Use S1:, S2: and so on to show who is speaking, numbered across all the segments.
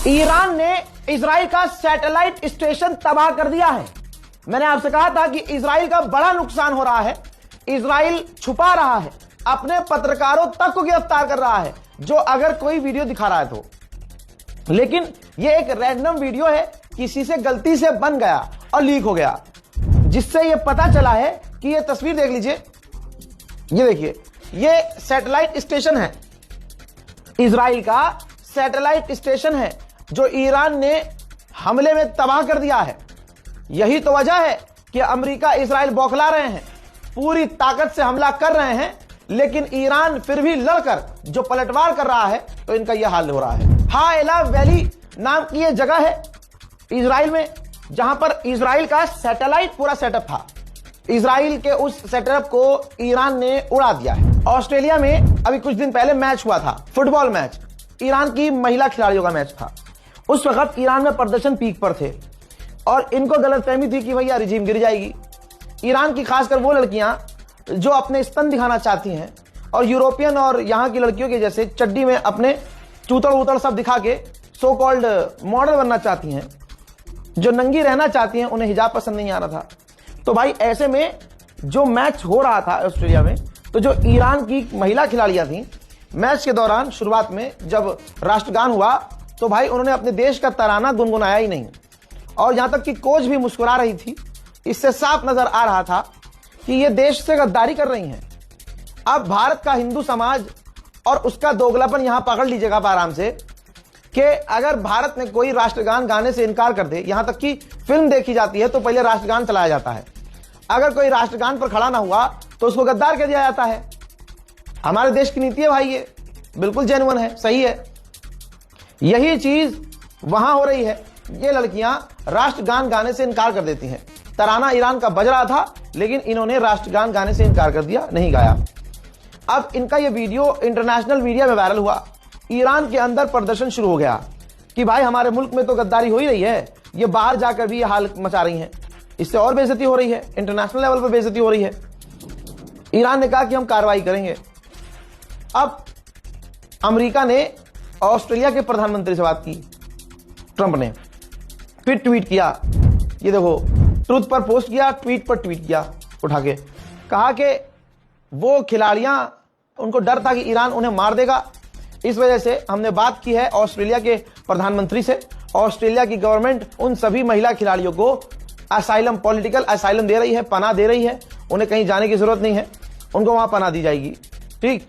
S1: Iran ने Israel का satellite station तबाह कर दिया है। मैंने आपसे कहा था कि इजराइल का बड़ा नुकसान हो रहा है। इजराइल छुपा रहा है, अपने पत्रकारों तक को गिरफ्तार कर रहा है जो अगर कोई वीडियो दिखा रहा है तो। लेकिन यह एक रैंडम वीडियो है, किसी से गलती से बन गया और लीक हो गया, जिससे यह पता चला है कि यह तस्वीर देख लीजिए, ये देखिए, यह सैटेलाइट स्टेशन है, इजराइल का सैटेलाइट स्टेशन है जो ईरान ने हमले में तबाह कर दिया है। यही तो वजह है कि अमेरिका इजराइल बौखला रहे हैं, पूरी ताकत से हमला कर रहे हैं, लेकिन ईरान फिर भी लड़कर जो पलटवार कर रहा है तो इनका यह हाल हो रहा है। हाएला वैली नाम की यह जगह है इजराइल में, जहां पर इजराइल का सैटेलाइट पूरा सेटअप था। इजराइल के उस सेटअप को ईरान ने उड़ा दिया है। ऑस्ट्रेलिया में अभी कुछ दिन पहले मैच हुआ था, फुटबॉल मैच, ईरान की महिला खिलाड़ियों का मैच था। उस वक्त ईरान में प्रदर्शन पीक पर थे और इनको गलतफहमी थी कि भैया रिजीम गिर जाएगी। ईरान की खासकर वो लड़कियां जो अपने स्तन दिखाना चाहती हैं और यूरोपियन और यहां की लड़कियों के जैसे चड्डी में अपने चूतड़ उतड़ सब दिखा के सो कॉल्ड मॉडल बनना चाहती हैं, जो नंगी रहना चाहती हैं, उन्हें हिजाब पसंद नहीं आ रहा था। तो भाई ऐसे में जो मैच हो रहा था ऑस्ट्रेलिया में, तो जो ईरान की महिला खिलाड़ियां थी, मैच के दौरान शुरुआत में जब राष्ट्रगान हुआ तो भाई उन्होंने अपने देश का तराना गुनगुनाया ही नहीं, और यहां तक कि कोच भी मुस्कुरा रही थी। इससे साफ नजर आ रहा था कि ये देश से गद्दारी कर रही हैं। अब भारत का हिंदू समाज और उसका दोगलापन यहां पकड़ लीजिएगा आप आराम से, कि अगर भारत में कोई राष्ट्रगान गाने से इनकार कर दे, यहां तक कि फिल्म देखी जाती है तो पहले राष्ट्रगान चलाया जाता है, अगर कोई राष्ट्रगान पर खड़ा ना हुआ तो उसको गद्दार कह दिया जाता है। हमारे देश की नीति है भाई, ये बिल्कुल जेन्युइन है, सही है। यही चीज वहां हो रही है। ये लड़कियां राष्ट्रगान गाने से इनकार कर देती हैं। तराना ईरान का बज रहा था, लेकिन इन्होंने राष्ट्रगान गाने से इनकार कर दिया, नहीं गाया। अब इनका यह वीडियो इंटरनेशनल मीडिया में वायरल हुआ। ईरान के अंदर प्रदर्शन शुरू हो गया कि भाई हमारे मुल्क में तो गद्दारी हो ही रही है, ये बाहर जाकर भी ये हाल मचा रही हैं, इससे और बेइज्जती हो रही है, इंटरनेशनल लेवल पर बेइज्जती हो रही है। ईरान ने कहा कि हम कार्रवाई करेंगे। अब अमेरिका ने ऑस्ट्रेलिया के प्रधानमंत्री से बात की, ट्रंप ने फिर ट्वीट किया, ये देखो, ट्रूथ पर पोस्ट किया, ट्वीट पर ट्वीट किया उठा के, कहा कि वो खिलाड़ियां, उनको डर था कि ईरान उन्हें मार देगा, इस वजह से हमने बात की है ऑस्ट्रेलिया के प्रधानमंत्री से। ऑस्ट्रेलिया की गवर्नमेंट उन सभी महिला खिलाड़ियों को असाइलम, पॉलिटिकल असाइलम दे रही है, पनाह दे रही है, उन्हें कहीं जाने की जरूरत नहीं है, उनको वहां पनाह दी जाएगी, ठीक।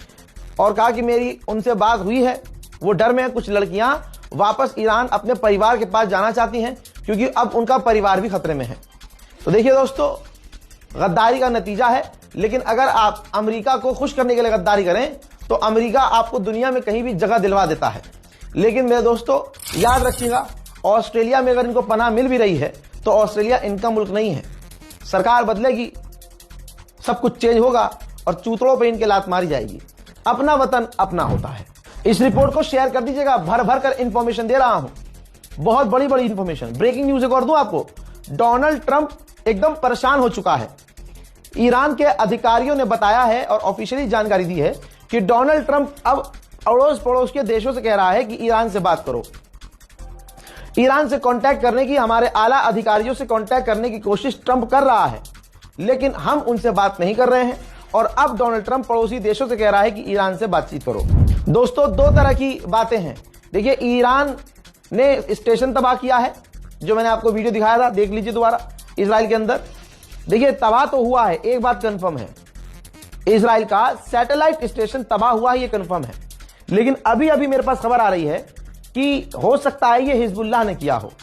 S1: और कहा कि मेरी उनसे बात हुई है, वो डर में है, कुछ लड़कियां वापस ईरान अपने परिवार के पास जाना चाहती हैं क्योंकि अब उनका परिवार भी खतरे में है। तो देखिए दोस्तों, गद्दारी का नतीजा है। लेकिन अगर आप अमेरिका को खुश करने के लिए गद्दारी करें तो अमेरिका आपको दुनिया में कहीं भी जगह दिलवा देता है। लेकिन मेरे दोस्तों याद रखिएगा, ऑस्ट्रेलिया में अगर इनको पनाह मिल भी रही है तो ऑस्ट्रेलिया इनका मुल्क नहीं है। सरकार बदलेगी, सब कुछ चेंज होगा और चूतड़ों पे इनके लात मारी जाएगी। अपना वतन अपना होता है। इस रिपोर्ट को शेयर कर दीजिएगा, भर भर कर इंफॉर्मेशन दे रहा हूं, बहुत बड़ी बड़ी इंफॉर्मेशन। ब्रेकिंग न्यूज एक और दूं आपको, डोनाल्ड ट्रंप एकदम परेशान हो चुका है। ईरान के अधिकारियों ने बताया है और ऑफिशियली जानकारी दी है कि डोनाल्ड ट्रंप अब अड़ोस पड़ोस के देशों से कह रहा है कि ईरान से बात करो। ईरान से कांटेक्ट करने की, हमारे आला अधिकारियों से कांटेक्ट करने की कोशिश ट्रंप कर रहा है, लेकिन हम उनसे बात नहीं कर रहे हैं। और अब डोनाल्ड ट्रंप पड़ोसी देशों से कह रहा है कि ईरान से बातचीत करो। दोस्तों, दो तरह की बातें हैं। देखिए, ईरान ने स्टेशन तबाह किया है, जो मैंने आपको वीडियो दिखाया था, देख लीजिए दोबारा, इजराइल के अंदर। देखिए, तबाह तो हुआ है, एक बात कंफर्म है, इजराइल का सैटेलाइट स्टेशन तबाह हुआ है, ये कंफर्म है। लेकिन अभी अभी मेरे पास खबर आ रही है कि हो सकता है ये हिजबुल्लाह ने किया हो।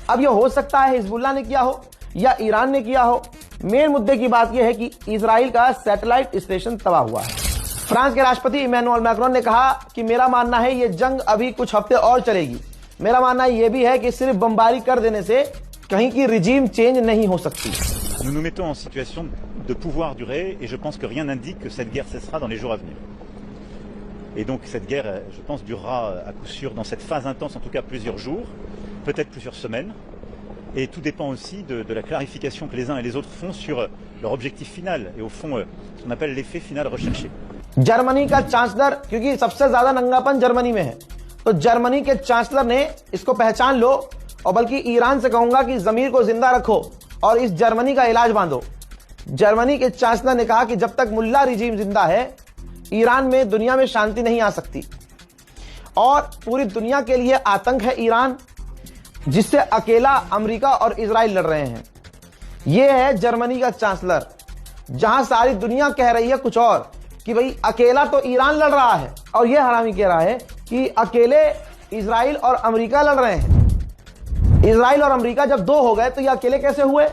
S1: अब ये हो सकता है हिजबुल्लाह ने किया हो या ईरान ने किया हो। मेन मुद्दे की बात यह है कि इजराइल का सैटेलाइट स्टेशन तबाह हुआ है। फ्रांस के राष्ट्रपति इमैनुअल मैक्रोन ने कहा कि मेरा मानना है ये जंग अभी कुछ हफ्ते और चलेगी। मेरा मानना यह भी है कि सिर्फ बमबारी कर देने से कहीं की रिजीम चेंज नहीं हो सकती।
S2: Nous nous mettons en situation de pouvoir durer et je pense que rien n'indique que cette guerre cessera dans les jours à venir. Et donc cette guerre, je pense, durera à coup sûr dans cette phase intense, en tout cas plusieurs jours, peut-être plusieurs semaines. Et tout dépend aussi de la clarification que les uns et les autres font sur leur objectif final et au fond ce qu'on appelle l'effet final recherché.
S1: Germany का chancellor, क्योंकि सबसे ज्यादा नंगापन Germany में है, तो Germany के chancellor ने इसको पहचान लो और बल्कि ईरान से कहूंगा कि जमीर को जिंदा रखो और इस जर्मनी का इलाज बांधो। जर्मनी के चांसलर ने कहा कि जब तक मुल्ला रिजीम जिंदा है ईरान में दुनिया में शांति नहीं आ सकती और पूरी दुनिया के लिए आतंक है ईरान, जिससे अकेला अमेरिका और इजराइल लड़ रहे हैं। यह है जर्मनी का चांसलर, जहां सारी दुनिया कह रही है कुछ और कि भाई अकेला तो ईरान लड़ रहा है और यह हरामी कह रहा है कि अकेले इजराइल और अमेरिका लड़ रहे हैं। इजराइल और अमेरिका जब दो हो गए तो ये अकेले कैसे हुए?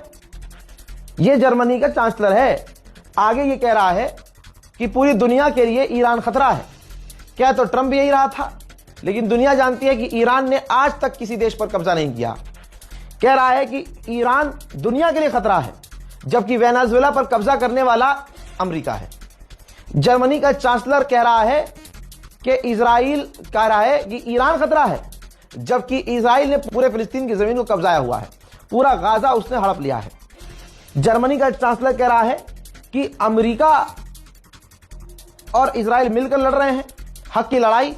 S1: ये जर्मनी का चांसलर है। आगे ये कह रहा है कि पूरी दुनिया के लिए ईरान खतरा है। क्या तो ट्रंप भी यही रहा था, लेकिन दुनिया जानती है कि ईरान ने आज तक किसी देश पर कब्जा नहीं किया। कह रहा है कि ईरान दुनिया के लिए खतरा है, जबकि वेनेजुएला पर कब्जा करने वाला अमेरिका है। जर्मनी का चांसलर कह रहा है कि इजराइल कह रहा है कि ईरान खतरा है, जबकि इजराइल ने पूरे फिलिस्तीन की जमीन को कब्जाया हुआ है, पूरा गाजा उसने हड़प लिया है। जर्मनी का चांसलर कह रहा है कि अमेरिका और इजराइल मिलकर लड़ रहे हैं हक की लड़ाई।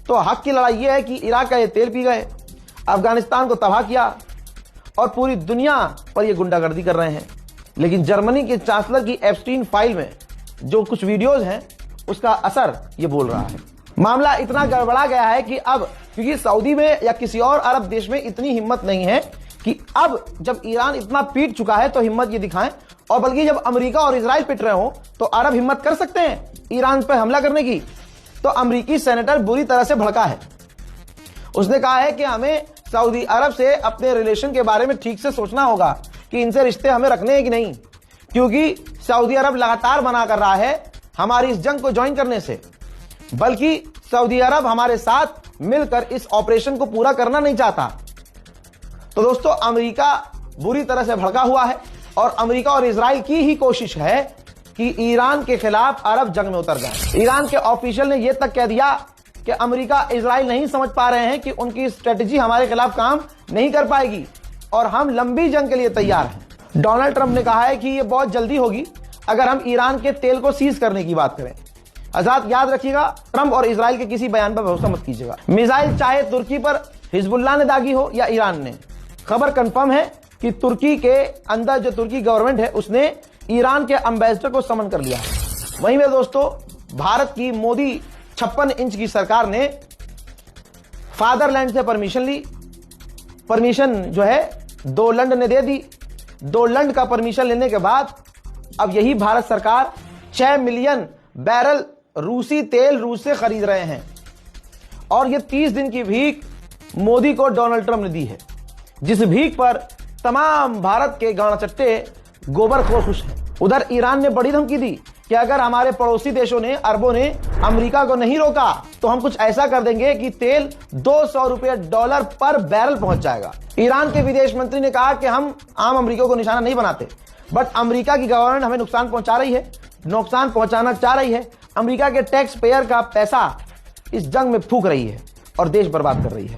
S1: तो हक की लड़ाई यह है कि इराक का ये तेल पी गए, अफगानिस्तान को तबाह किया और पूरी दुनिया पर ये गुंडागर्दी कर रहे हैं। लेकिन जर्मनी के चांसलर की एप्स्टीन फाइल में जो कुछ वीडियोज हैं उसका असर ये बोल रहा है। मामला इतना गड़बड़ा गया है कि अब क्योंकि सऊदी में या किसी और अरब देश में इतनी हिम्मत नहीं है कि अब जब ईरान इतना पीट चुका है तो हिम्मत ये दिखाएं, और बल्कि जब अमेरिका और इजराइल पिट रहे हो तो अरब हिम्मत कर सकते हैं ईरान पर हमला करने की। तो अमेरिकी सेनेटर बुरी तरह से भड़का है। उसने कहा है कि हमें सऊदी अरब से अपने रिलेशन के बारे में ठीक से सोचना होगा कि इनसे रिश्ते हमें रखने हैं कि नहीं, क्योंकि सऊदी अरब लगातार मना कर रहा है हमारी इस जंग को ज्वाइन करने से, बल्कि सऊदी अरब हमारे साथ मिलकर इस ऑपरेशन को पूरा करना नहीं चाहता। तो दोस्तों, अमेरिका बुरी तरह से भड़का हुआ है और अमेरिका और इजराइल की ही कोशिश है कि ईरान के खिलाफ अरब जंग में उतर जाए। ईरान के ऑफिशियल ने यह तक कह दिया कि अमेरिका इजराइल नहीं समझ पा रहे हैं कि उनकी स्ट्रेटेजी हमारे खिलाफ काम नहीं कर पाएगी और हम लंबी जंग के लिए तैयार हैं। डोनाल्ड ट्रंप ने कहा है कि यह बहुत जल्दी होगी अगर हम ईरान के तेल को सीज करने की बात करें। आजाद याद रखिएगा, ट्रंप और इजराइल के किसी बयान पर भरोसा मत कीजिएगा। मिसाइल चाहे तुर्की पर हिजबुल्लाह ने दागी हो या ईरान ने, खबर कंफर्म है कि तुर्की के अंदर जो तुर्की गवर्नमेंट है उसने ईरान के एम्बेसडर को समन कर लिया है। वहीं में दोस्तों, भारत की मोदी 56 इंच की सरकार ने फादरलैंड से परमिशन ली। परमिशन जो है डोलैंड ने दे दी। डोलैंड का परमिशन लेने के बाद अब यही भारत सरकार 6 मिलियन बैरल रूसी तेल रूस से खरीद रहे हैं और ये 30 दिन की भीख मोदी को डोनाल्ड ट्रंप ने दी है, जिस भीख पर तमाम भारत के गांव-चट्टे गोबरखोर खुश हैं। उधर ईरान ने बड़ी धमकी दी कि अगर हमारे पड़ोसी देशों ने, अरबों ने अमेरिका को नहीं रोका तो हम कुछ ऐसा कर देंगे कि तेल $200 पर बैरल पहुंच जाएगा। ईरान के विदेश मंत्री ने कहा कि हम आम अमेरिका को निशाना नहीं बनाते, बट अमेरिका की गवर्नमेंट हमें नुकसान पहुंचा रही है, नुकसान पहुंचाना चाह रही है। अमेरिका के टैक्स पेयर का पैसा इस जंग में फूंक रही है और देश बर्बाद कर रही है।